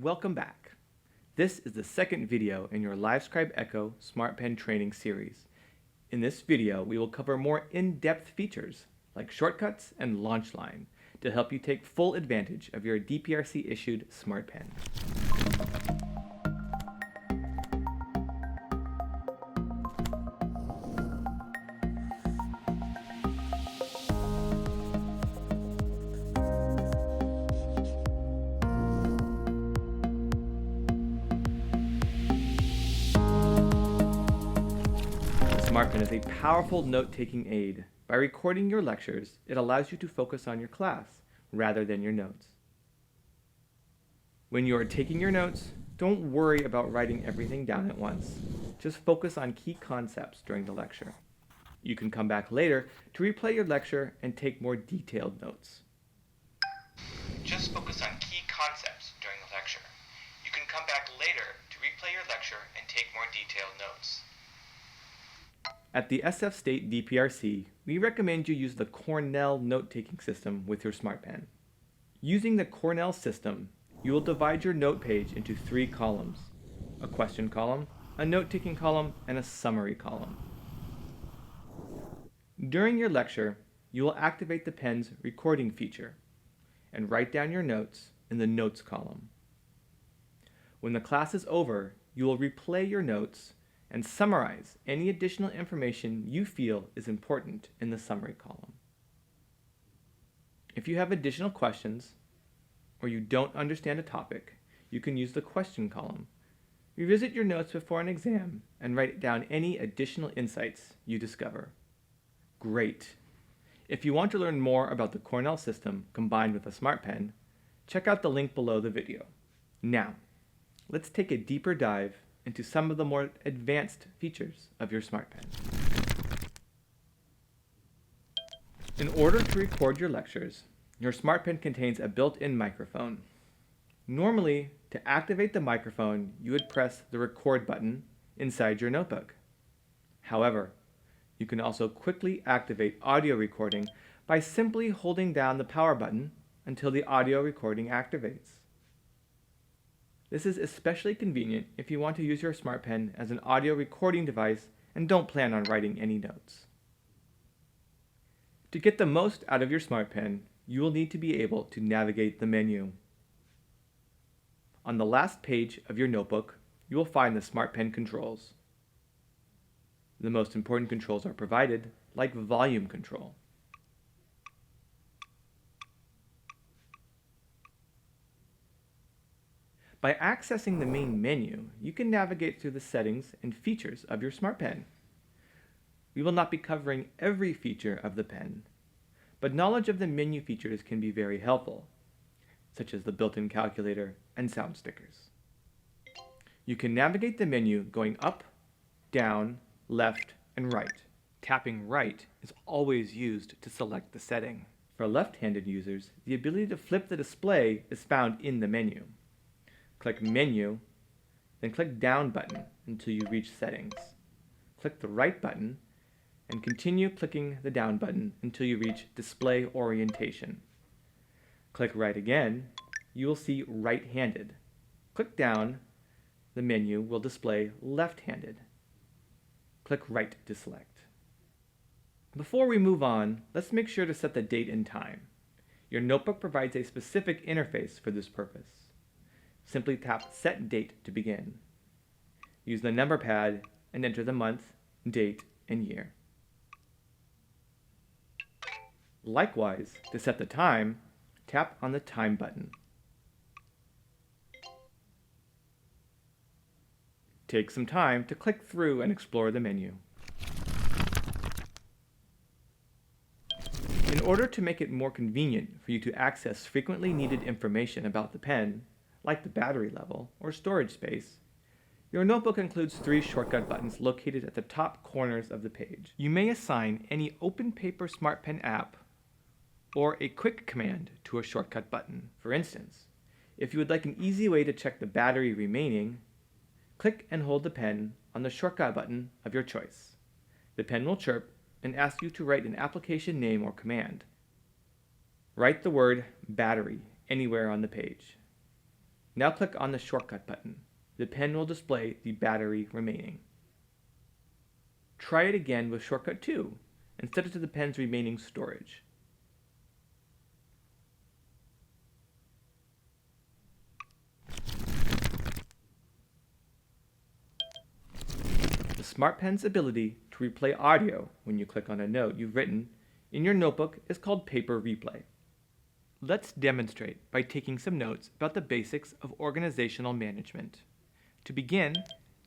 Welcome back. This is the second video in your LiveScribe Echo Smartpen training series. In this video, we will cover more in-depth features like shortcuts and launch line to help you take full advantage of your DPRC issued Smartpen. Smartpen is a powerful note-taking aid. By recording your lectures, it allows you to focus on your class rather than your notes. When you are taking your notes, don't worry about writing everything down at once. Just focus on key concepts during the lecture. You can come back later to replay your lecture and take more detailed notes. Just focus on key concepts during the lecture. You can come back later to replay your lecture and take more detailed notes. At the SF State DPRC, we recommend you use the Cornell note-taking system with your Smartpen. Using the Cornell system, you will divide your note page into 3 columns: a question column, a note-taking column, and a summary column. During your lecture, you will activate the pen's recording feature and write down your notes in the notes column. When the class is over, you will replay your notes and summarize any additional information you feel is important in the summary column. If you have additional questions or you don't understand a topic, you can use the question column. Revisit your notes before an exam and write down any additional insights you discover. Great! If you want to learn more about the Cornell system combined with a Smartpen, check out the link below the video. Now, let's take a deeper dive into some of the more advanced features of your Smartpen. In order to record your lectures, your Smartpen contains a built-in microphone. Normally, to activate the microphone, you would press the record button inside your notebook. However, you can also quickly activate audio recording by simply holding down the power button until the audio recording activates. This is especially convenient if you want to use your Smartpen as an audio recording device and don't plan on writing any notes. To get the most out of your Smartpen, you will need to be able to navigate the menu. On the last page of your notebook, you will find the Smartpen controls. The most important controls are provided, like volume control. By accessing the main menu, you can navigate through the settings and features of your Smartpen. We will not be covering every feature of the pen, but knowledge of the menu features can be very helpful, such as the built-in calculator and sound stickers. You can navigate the menu going up, down, left, and right. Tapping right is always used to select the setting. For left-handed users, the ability to flip the display is found in the menu. Click Menu, then click Down button until you reach Settings. Click the right button and continue clicking the down button until you reach Display Orientation. Click right again, you will see right-handed. Click down, the menu will display left-handed. Click right to select. Before we move on, let's make sure to set the date and time. Your notebook provides a specific interface for this purpose. Simply tap Set Date to begin. Use the number pad and enter the month, date, and year. Likewise, to set the time, tap on the Time button. Take some time to click through and explore the menu. In order to make it more convenient for you to access frequently needed information about the pen, like the battery level or storage space, your notebook includes 3 shortcut buttons located at the top corners of the page. You may assign any OpenPaper Smartpen app or a quick command to a shortcut button. For instance, if you would like an easy way to check the battery remaining, click and hold the pen on the shortcut button of your choice. The pen will chirp and ask you to write an application name or command. Write the word battery anywhere on the page. Now click on the shortcut button. The pen will display the battery remaining. Try it again with shortcut 2 and set it to the pen's remaining storage. The Smartpen's ability to replay audio when you click on a note you've written in your notebook is called paper replay. Let's demonstrate by taking some notes about the basics of organizational management. To begin,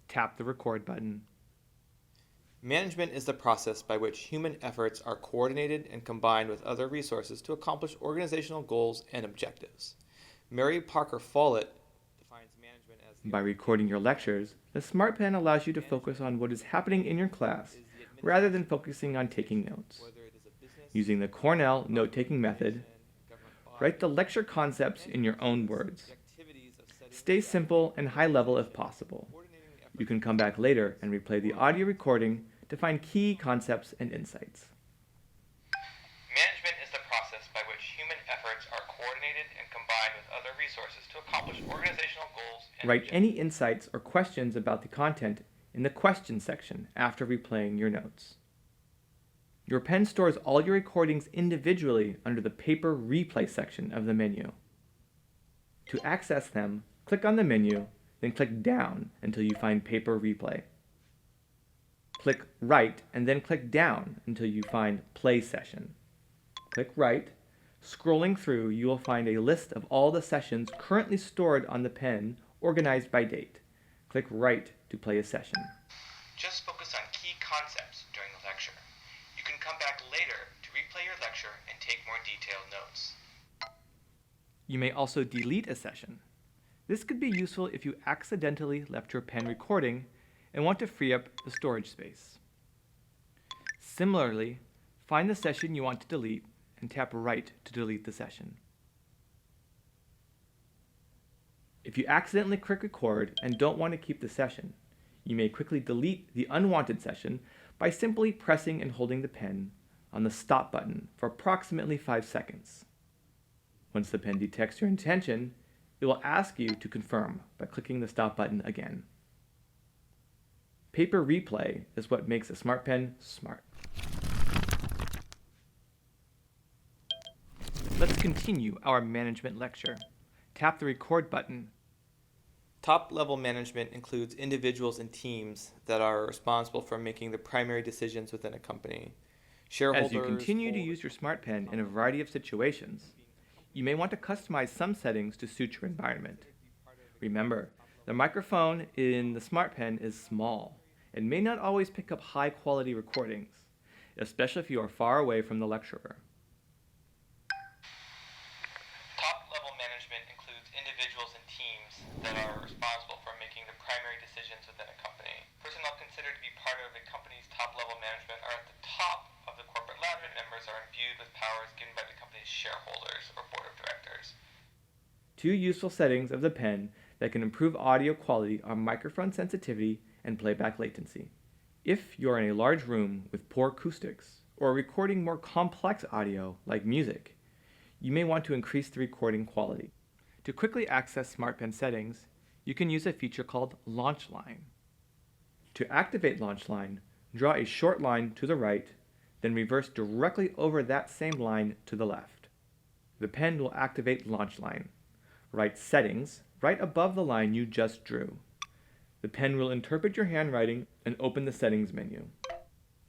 tap the record button. Management is the process by which human efforts are coordinated and combined with other resources to accomplish organizational goals and objectives. Mary Parker Follett defines management as By recording your lectures, the Smartpen allows you to focus on what is happening in your class rather than focusing on taking notes. Using the Cornell note-taking method, write the lecture concepts in your own words. Stay simple and high level if possible. You can come back later and replay the audio recording to find key concepts and insights. Management is the process by which human efforts are coordinated and combined with other resources to accomplish organizational goals and Write any insights or questions about the content in the question section after replaying your notes. Your pen stores all your recordings individually under the paper replay section of the menu. To access them, click on the menu, then click down until you find paper replay. Click right and then click down until you find play session. Click right. Scrolling through, you will find a list of all the sessions currently stored on the pen, organized by date. Click right to play a session. just focus on key concepts during the lecture. You can come back later to replay your lecture and take more detailed notes. You may also delete a session. This could be useful if you accidentally left your pen recording and want to free up the storage space. Similarly, find the session you want to delete and tap right to delete the session. If you accidentally click record and don't want to keep the session, you may quickly delete the unwanted session by simply pressing and holding the pen on the stop button for approximately 5 seconds. Once the pen detects your intention, it will ask you to confirm by clicking the stop button again. Paper replay is what makes a Smartpen smart. Let's continue our management lecture. Tap the record button. Top-level management includes individuals and teams that are responsible for making the primary decisions within a company. Shareholders, As you continue to use your Smartpen in a variety of situations, you may want to customize some settings to suit your environment. Remember, the microphone in the Smartpen is small and may not always pick up high-quality recordings, especially if you are far away from the lecturer. Top-level management includes individuals and teams that are responsible for making the primary decisions within a company. Personnel considered to be part of a company's top-level management are at the top of the corporate ladder. Members are imbued with powers given by the company's shareholders or board of directors. Two useful settings of the pen that can improve audio quality are microphone sensitivity and playback latency. If you're in a large room with poor acoustics or recording more complex audio like music, you may want to increase the recording quality. To quickly access Smartpen settings, you can use a feature called Launch Line. To activate Launch Line, draw a short line to the right, then reverse directly over that same line to the left. The pen will activate Launch Line. Write Settings right above the line you just drew. The pen will interpret your handwriting and open the Settings menu.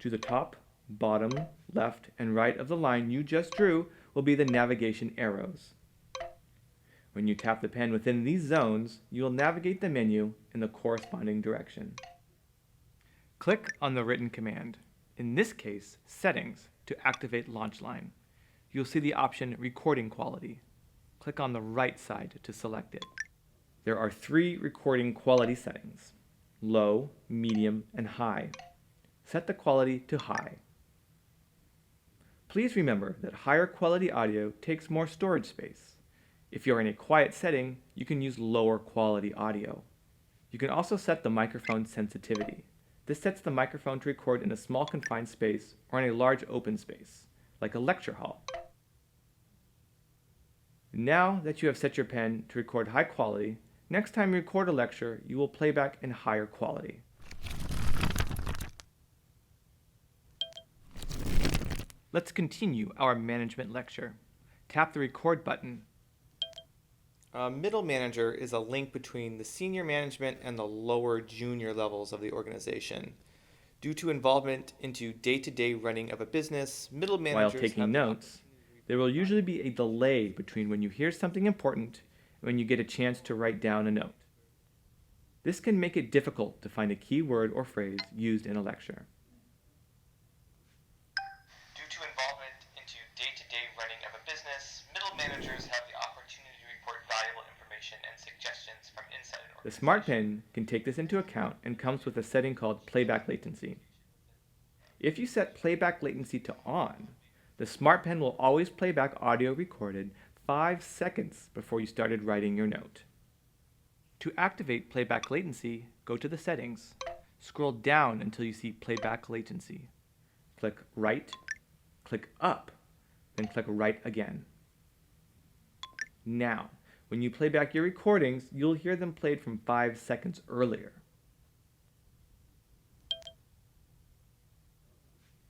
To the top, bottom, left, and right of the line you just drew will be the navigation arrows. When you tap the pen within these zones, you will navigate the menu in the corresponding direction. Click on the written command, in this case, Settings, to activate Launch Line. You'll see the option Recording Quality. Click on the right side to select it. There are 3 recording quality settings: low, medium, and high. Set the quality to high. Please remember that higher quality audio takes more storage space. If you're in a quiet setting, you can use lower quality audio. You can also set the microphone sensitivity. This sets the microphone to record in a small confined space or in a large open space, like a lecture hall. Now that you have set your pen to record high quality, Next time you record a lecture, you will play back in higher quality. Let's continue our management lecture. Tap the record button. A middle manager is a link between the senior management and the lower junior levels of the organization. Due to involvement into day-to-day running of a business, middle managers While taking notes, there will usually be a delay between when you hear something important and when you get a chance to write down a note. This can make it difficult to find a key word or phrase used in a lecture. Due to involvement into day-to-day running of a business, middle managers have the opportunity to report valuable information and suggestions from inside an The organization. Smartpen can take this into account and comes with a setting called playback latency. If you set playback latency to on, the Smartpen will always play back audio recorded 5 seconds before you started writing your note. To activate playback latency, go to the settings. Scroll down until you see playback latency. Click Write, click Up, then click Write again. Now, when you play back your recordings, you'll hear them played from 5 seconds earlier.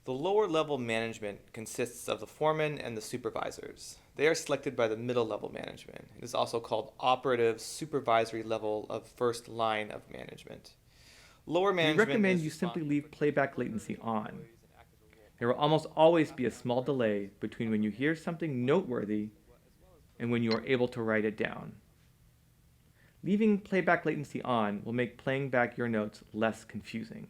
The lower level management consists of the foreman and the supervisors. They are selected by the middle level management. It is also called operative supervisory level of first line of management. Lower We management recommend is you simply responsible leave for playback latency on. There will almost always be a small delay between when you hear something noteworthy and when you are able to write it down. Leaving playback latency on will make playing back your notes less confusing.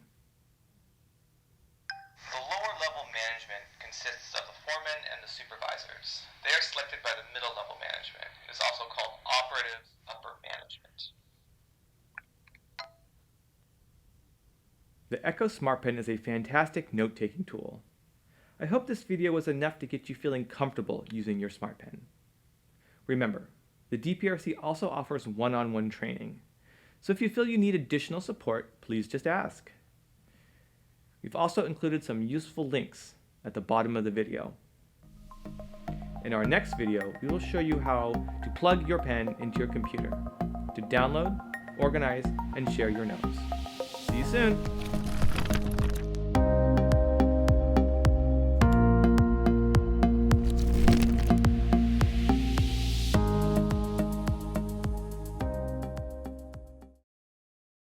The lower level management consists of the foreman and the supervisors. They are selected by the middle level management. It is also called operative upper management. The Echo Smartpen is a fantastic note-taking tool. I hope this video was enough to get you feeling comfortable using your Smartpen. Remember, the DPRC also offers one-on-one training, so if you feel you need additional support, please just ask. We've also included some useful links at the bottom of the video. In our next video, we will show you how to plug your pen into your computer to download, organize, and share your notes. See you soon!